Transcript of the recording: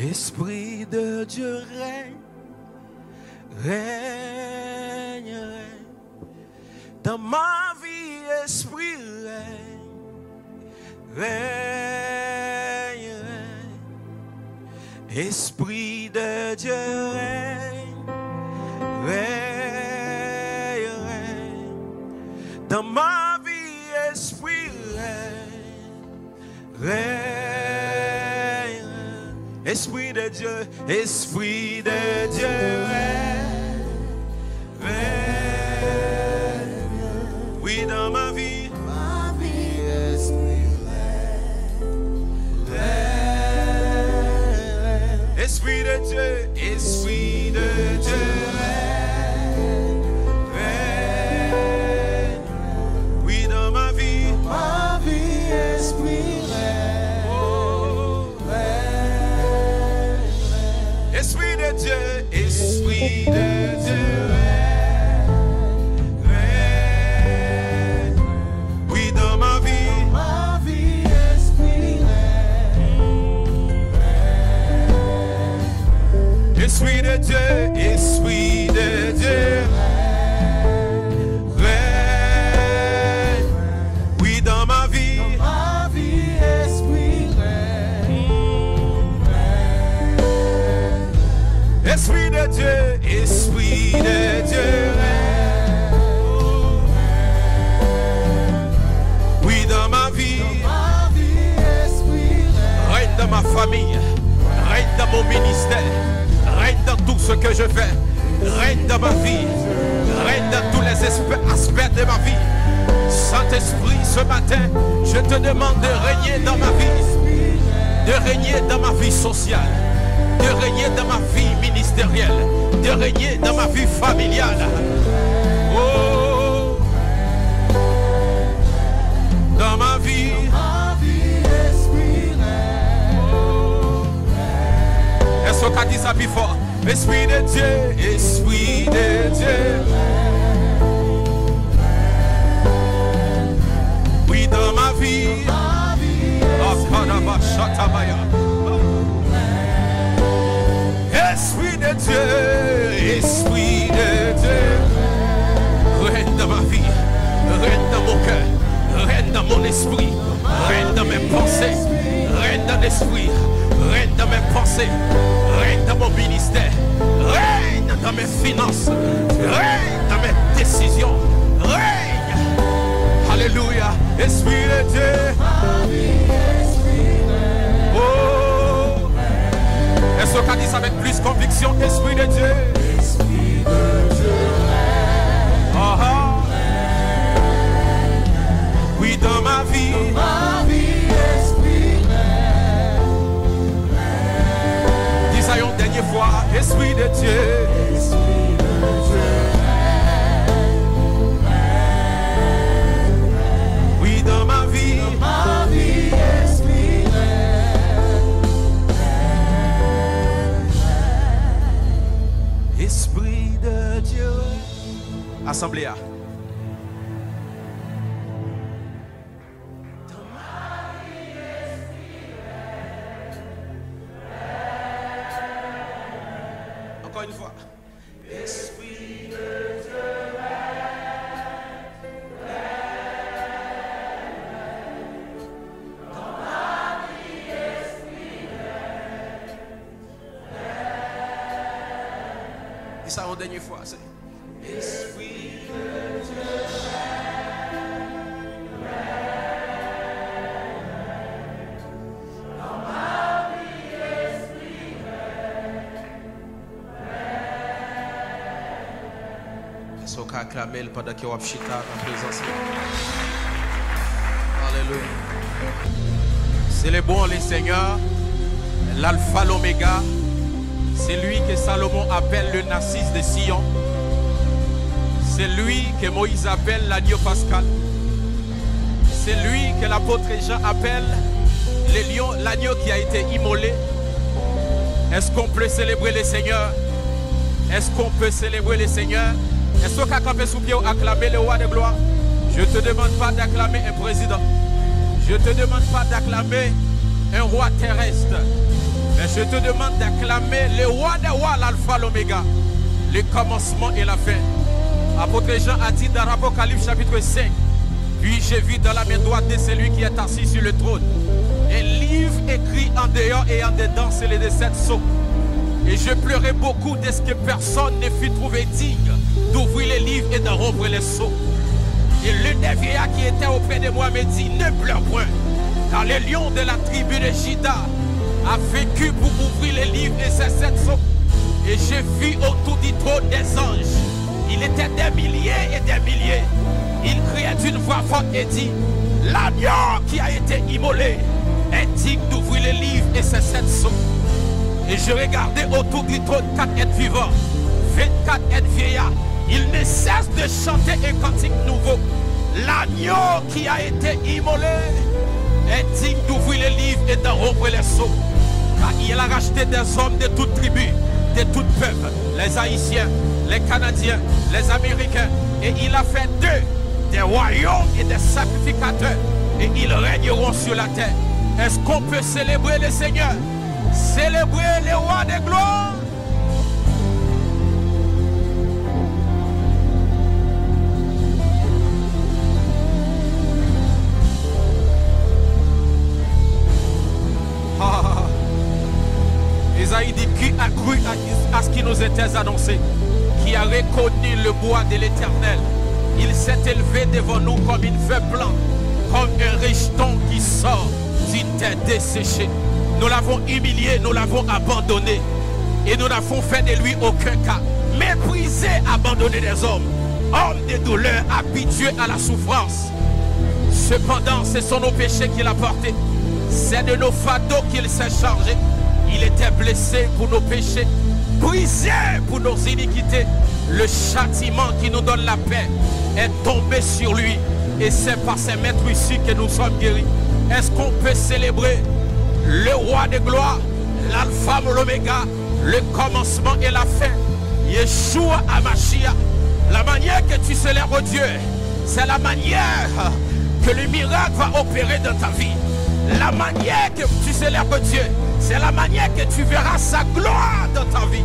Esprit de Dieu règne, règne, règne. Dans ma vie, Esprit règne, règne, règne. Esprit de Dieu règne, règne, règne. Dans ma vie, Esprit règne, règne. Esprit de Dieu, Esprit de Dieu, règne, règne. Oui, dans ma vie, Esprit règne, règne. Esprit de Dieu, Esprit de Dieu, règne, règne. Oui, dans ma vie, Esprit règne. Esprit de Dieu, Esprit de Dieu, règne, règne. Oui, dans ma vie, Esprit règne, règne. Esprit de Dieu, Esprit de Dieu, règne. Oui, dans ma vie, Esprit règne. Esprit de Dieu, Esprit de Dieu, règne. Oui, dans ma vie, règne dans ma famille, règne dans mon ministère, règne dans tout ce que je fais, règne dans ma vie, règne dans tous les aspects de ma vie. Saint-Esprit, ce matin, je te demande de régner dans ma vie, de régner dans ma vie sociale, de régner dans ma vie ministérielle, de régner dans ma vie familiale. Oh, dans ma vie, est-ce qu'on dit ça plus fort? Esprit de Dieu, Esprit de Dieu. Oui, dans ma vie, Esprit de Dieu, Esprit de Dieu, règne dans ma vie, règne dans mon cœur, règne dans mon esprit, règne dans mes pensées, règne dans l'esprit, règne dans mes pensées, règne dans mon ministère, règne dans mes finances, règne dans mes décisions, règne. Alléluia, Esprit de Dieu. Oh, est-ce qu'on dit ça avec plus conviction? Esprit de Dieu, Esprit de Dieu. Oui, dans ma vie, Esprit règne. Dis ça une dernière fois, Esprit de Dieu, Esprit de Dieu. Oui, dans ma vie, Esprit règne. Esprit de Dieu. Assemblée. Encore une fois. Esprit de Dieu. Dis ça une dernière fois. Esprit de Dieu. Dans ma vie, Esprit règne. Est-ce qu'on peut acclamer pendant qu'il y a un chita en présence? Alléluia. C'est le bon, le Seigneur, l'alpha, l'oméga. C'est lui que Salomon appelle le Narcisse de Sion. C'est lui que Moïse appelle l'agneau pascal. C'est lui que l'apôtre Jean appelle l'agneau qui a été immolé. Est-ce qu'on peut célébrer le Seigneur? Est-ce qu'on peut célébrer le Seigneur? Est-ce qu'on peut sous pied acclamer le roi de gloire? Je ne te demande pas d'acclamer un président. Je ne te demande pas d'acclamer un roi terrestre. Mais Je te demande d'acclamer le roi des rois, l'alpha, l'oméga, le commencement et la fin. Apôtre Jean a dit dans l'Apocalypse chapitre 5, puis j'ai vu dans la main droite de celui qui est assis sur le trône un livre écrit en dehors et en dedans, c'est les 7 sceaux. Et je pleurais beaucoup de ce que personne ne fut trouvé digne d'ouvrir les livres et de rompre les sceaux. Et l'un des vieillards qui était auprès de moi me dit, ne pleure point, car le lion de la tribu de Juda a vécu pour ouvrir les livres et ses 7 sceaux. Et j'ai vu autour du trône des anges. Il était des milliers et des milliers. Il criait d'une voix forte et dit, l'agneau qui a été immolé est digne d'ouvrir les livres et ses 7 sceaux. Et je regardais autour du trône 4 êtres vivants, 24 êtres vieillards. Ils ne cessent de chanter un cantique nouveau. L'agneau qui a été immolé est digne d'ouvrir les livres et de rompre les sceaux. Car il a racheté des hommes de toutes tribus, de tout peuple, les Haïtiens, les Canadiens, les Américains. Et il a fait d'eux des royaumes et des sacrificateurs. Et ils régneront sur la terre. Est-ce qu'on peut célébrer le Seigneur? Célébrer le roi des gloires. Isaïe dit, qui a cru à ce qui nous était annoncé, qui a reconnu le bois de l'Éternel. Il s'est élevé devant nous comme une feuille blanche, comme un rejeton qui sort d'une terre desséchée. Nous l'avons humilié, nous l'avons abandonné. Et nous n'avons fait de lui aucun cas. Méprisé, abandonné des hommes. Homme de douleur, habitué à la souffrance. Cependant, ce sont nos péchés qu'il a portés. C'est de nos fardeaux qu'il s'est chargé. Il était blessé pour nos péchés, brisé pour nos iniquités. Le châtiment qui nous donne la paix est tombé sur lui. Et c'est par ses maîtres ici que nous sommes guéris. Est-ce qu'on peut célébrer le roi de gloire, l'alpha, l'oméga, le commencement et la fin, Yeshua HaMashiach? La manière que tu célèbres Dieu, c'est la manière que le miracle va opérer dans ta vie. La manière que tu célèbres Dieu, c'est la manière que tu verras sa gloire dans ta vie.